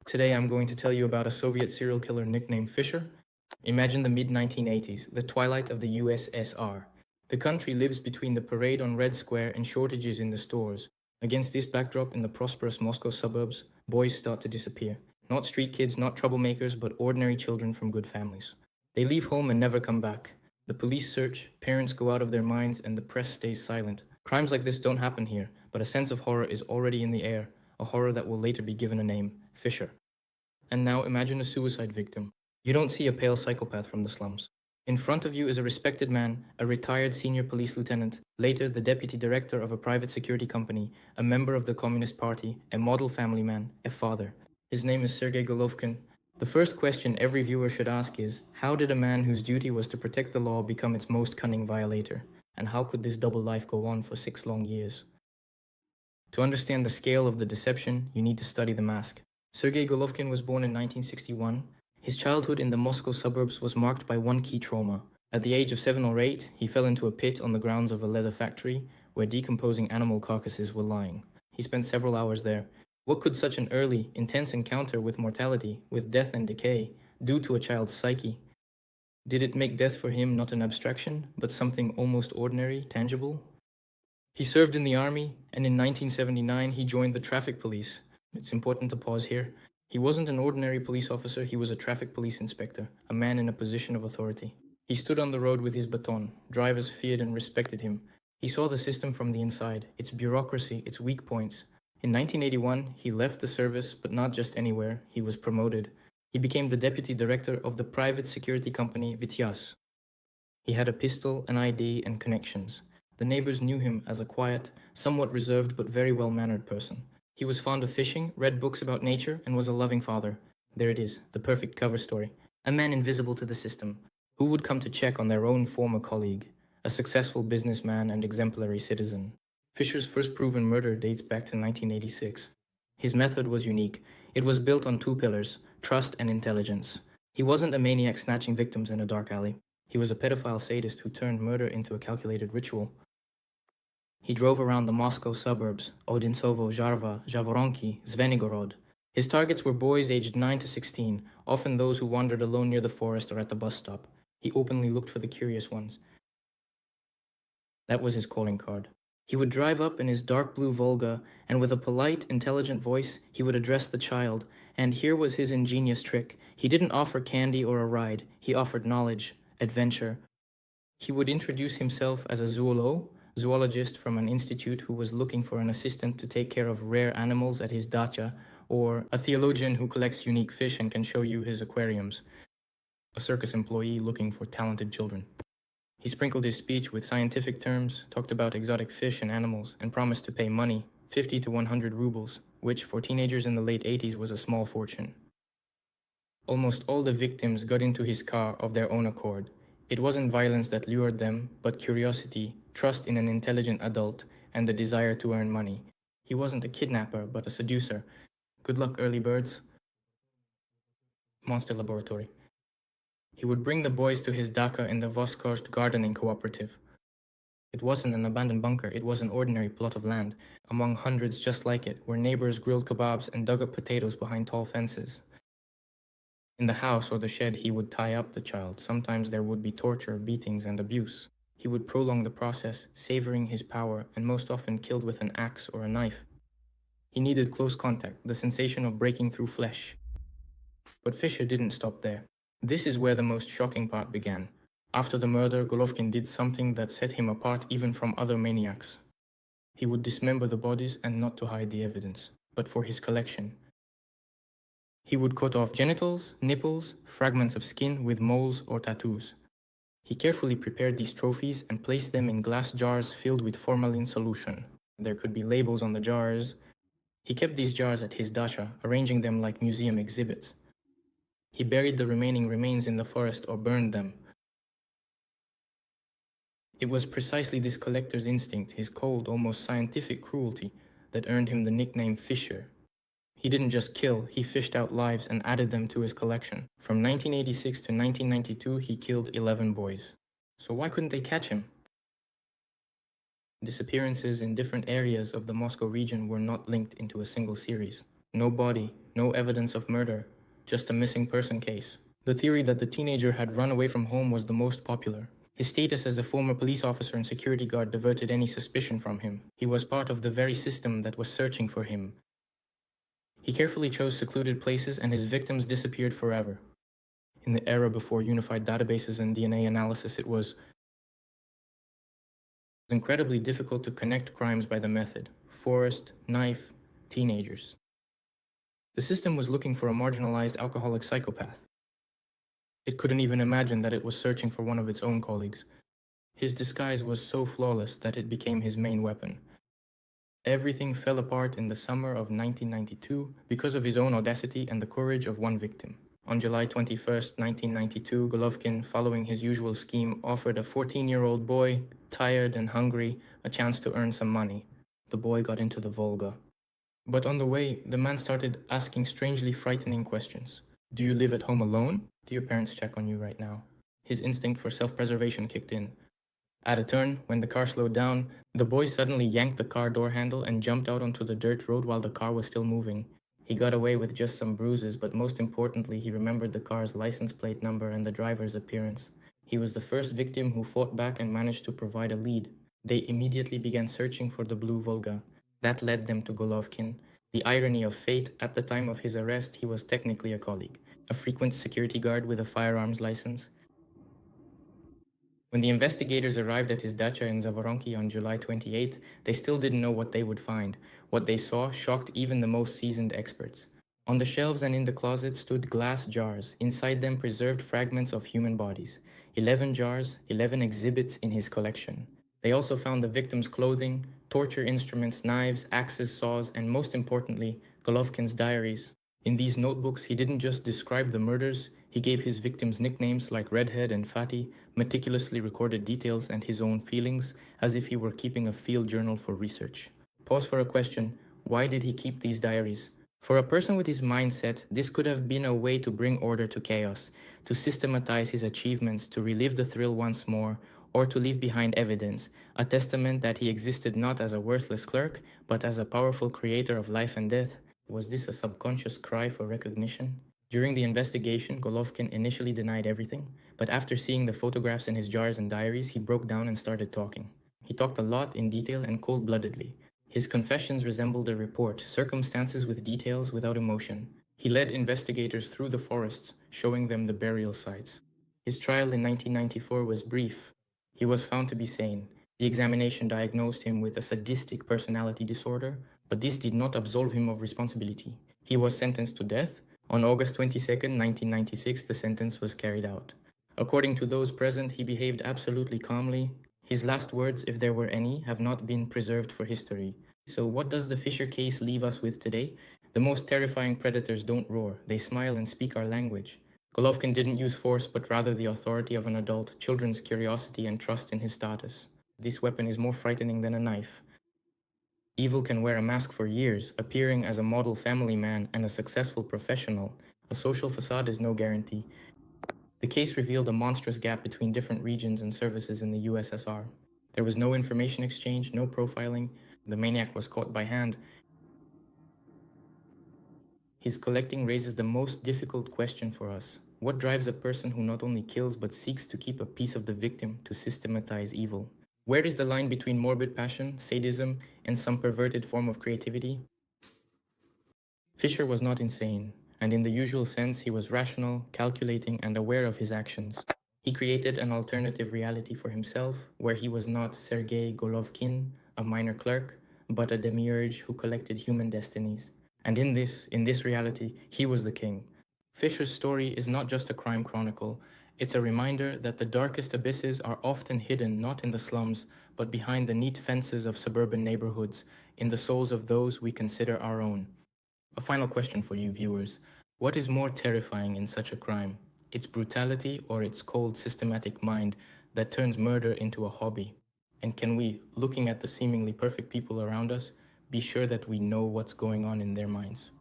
Today I'm going to tell you about a Soviet serial killer nicknamed Fisher. Imagine the mid-1980s, the twilight of the USSR. The country lives between the parade on Red Square and shortages in the stores. Against this backdrop in the prosperous Moscow suburbs, boys start to disappear. Not street kids, not troublemakers, but ordinary children from good families. They leave home and never come back. The police search, parents go out of their minds, and the press stays silent. Crimes like this don't happen here, but a sense of horror is already in the air, a horror that will later be given a name, Fisher. And now imagine a suicide victim. You don't see a pale psychopath from the slums. In front of you is a respected man, a retired senior police lieutenant, later the deputy director of a private security company, a member of the Communist Party, a model family man, a father. His name is Sergey Golovkin. The first question every viewer should ask is, how did a man whose duty was to protect the law become its most cunning violator? And how could this double life go on for 6 long years? To understand the scale of the deception, you need to study the mask. Sergey Golovkin was born in 1961. His childhood in the Moscow suburbs was marked by one key trauma. At the age of 7 or 8, he fell into a pit on the grounds of a leather factory where decomposing animal carcasses were lying. He spent several hours there. What could such an early, intense encounter with mortality, with death and decay, do to a child's psyche? Did it make death for him not an abstraction, but something almost ordinary, tangible? He served in the army, and in 1979 he joined the traffic police. It's important to pause here. He wasn't an ordinary police officer, he was a traffic police inspector, a man in a position of authority. He stood on the road with his baton. Drivers feared and respected him. He saw the system from the inside, its bureaucracy, its weak points. In 1981, he left the service, but not just anywhere, he was promoted. He became the deputy director of the private security company Vityaz. He had a pistol, an ID, and connections. The neighbors knew him as a quiet, somewhat reserved but very well-mannered person. He was fond of fishing, read books about nature, and was a loving father. There it is, the perfect cover story. A man invisible to the system. Who would come to check on their own former colleague? A successful businessman and exemplary citizen. Fisher's first proven murder dates back to 1986. His method was unique. It was built on 2 pillars, trust and intelligence. He wasn't a maniac snatching victims in a dark alley. He was a pedophile sadist who turned murder into a calculated ritual. He drove around the Moscow suburbs, Odintsovo, Zharva, Zhavoronki, Zvenigorod. His targets were boys aged 9 to 16, often those who wandered alone near the forest or at the bus stop. He openly looked for the curious ones. That was his calling card. He would drive up in his dark blue Volga, and with a polite, intelligent voice, he would address the child. And here was his ingenious trick. He didn't offer candy or a ride. He offered knowledge, adventure. He would introduce himself as a zoologist from an institute who was looking for an assistant to take care of rare animals at his dacha, or a theologian who collects unique fish and can show you his aquariums, a circus employee looking for talented children. He sprinkled his speech with scientific terms, talked about exotic fish and animals, and promised to pay money, 50 to 100 rubles, which for teenagers in the late 80s was a small fortune. Almost all the victims got into his car of their own accord. It wasn't violence that lured them, but curiosity, trust in an intelligent adult, and the desire to earn money. He wasn't a kidnapper, but a seducer. Good luck, early birds. Monster Laboratory. He would bring the boys to his dacha in the Voskosht gardening cooperative. It wasn't an abandoned bunker, it was an ordinary plot of land, among hundreds just like it, where neighbors grilled kebabs and dug up potatoes behind tall fences. In the house or the shed, he would tie up the child. Sometimes there would be torture, beatings, and abuse. He would prolong the process, savoring his power, and most often killed with an axe or a knife. He needed close contact, the sensation of breaking through flesh. But Fisher didn't stop there. This is where the most shocking part began. After the murder, Golovkin did something that set him apart even from other maniacs. He would dismember the bodies, and not to hide the evidence, but for his collection. He would cut off genitals, nipples, fragments of skin with moles or tattoos. He carefully prepared these trophies and placed them in glass jars filled with formalin solution. There could be labels on the jars. He kept these jars at his dacha, arranging them like museum exhibits. He buried the remaining remains in the forest or burned them. It was precisely this collector's instinct, his cold, almost scientific cruelty, that earned him the nickname Fisher. He didn't just kill, he fished out lives and added them to his collection. From 1986 to 1992, he killed 11 boys. So why couldn't they catch him? Disappearances in different areas of the Moscow region were not linked into a single series. No body, no evidence of murder, just a missing person case. The theory that the teenager had run away from home was the most popular. His status as a former police officer and security guard diverted any suspicion from him. He was part of the very system that was searching for him. He carefully chose secluded places, and his victims disappeared forever. In the era before unified databases and DNA analysis, it was incredibly difficult to connect crimes by the method: forest, knife, teenagers. The system was looking for a marginalized alcoholic psychopath. It couldn't even imagine that it was searching for one of its own colleagues. His disguise was so flawless that it became his main weapon. Everything fell apart in the summer of 1992 because of his own audacity and the courage of one victim. On July 21st, 1992, Golovkin, following his usual scheme, offered a 14-year-old boy, tired and hungry, a chance to earn some money. The boy got into the Volga. But on the way, the man started asking strangely frightening questions. Do you live at home alone? Do your parents check on you right now? His instinct for self-preservation kicked in. At a turn, when the car slowed down, the boy suddenly yanked the car door handle and jumped out onto the dirt road while the car was still moving. He got away with just some bruises, but most importantly, he remembered the car's license plate number and the driver's appearance. He was the first victim who fought back and managed to provide a lead. They immediately began searching for the blue Volga. That led them to Golovkin. The irony of fate, at the time of his arrest, he was technically a colleague, a frequent security guard with a firearms license. When the investigators arrived at his dacha in Zavoronki on July 28th, they still didn't know what they would find. What they saw shocked even the most seasoned experts. On the shelves and in the closet stood glass jars, inside them preserved fragments of human bodies. 11 jars, 11 exhibits in his collection. They also found the victims' clothing, torture instruments, knives, axes, saws, and most importantly, Golovkin's diaries. In these notebooks, he didn't just describe the murders, he gave his victims nicknames like Redhead and Fatty, meticulously recorded details and his own feelings, as if he were keeping a field journal for research. Pause for a question: why did he keep these diaries? For a person with his mindset, this could have been a way to bring order to chaos, to systematize his achievements, to relive the thrill once more, or to leave behind evidence, a testament that he existed not as a worthless clerk, but as a powerful creator of life and death. Was this a subconscious cry for recognition? During the investigation, Golovkin initially denied everything, but after seeing the photographs in his jars and diaries, he broke down and started talking. He talked a lot, in detail and cold-bloodedly. His confessions resembled a report, circumstances with details without emotion. He led investigators through the forests, showing them the burial sites. His trial in 1994 was brief. He was found to be sane. The examination diagnosed him with a sadistic personality disorder, but this did not absolve him of responsibility. He was sentenced to death. On August 22, 1996, the sentence was carried out. According to those present, he behaved absolutely calmly. His last words, if there were any, have not been preserved for history. So what does the Fisher case leave us with today? The most terrifying predators don't roar. They smile and speak our language. Golovkin didn't use force, but rather the authority of an adult, children's curiosity and trust in his status. This weapon is more frightening than a knife. Evil can wear a mask for years, appearing as a model family man and a successful professional. A social facade is no guarantee. The case revealed a monstrous gap between different regions and services in the USSR. There was no information exchange, no profiling. The maniac was caught by hand. His collecting raises the most difficult question for us. What drives a person who not only kills but seeks to keep a piece of the victim to systematize evil? Where is the line between morbid passion, sadism, and some perverted form of creativity? Fisher was not insane, and in the usual sense he was rational, calculating, and aware of his actions. He created an alternative reality for himself, where he was not Sergey Golovkin, a minor clerk, but a demiurge who collected human destinies. And in this reality, he was the king. Fisher's story is not just a crime chronicle. It's a reminder that the darkest abysses are often hidden not in the slums, but behind the neat fences of suburban neighborhoods, in the souls of those we consider our own. A final question for you viewers. What is more terrifying in such a crime? Its brutality or its cold, systematic mind that turns murder into a hobby? And can we, looking at the seemingly perfect people around us, be sure that we know what's going on in their minds?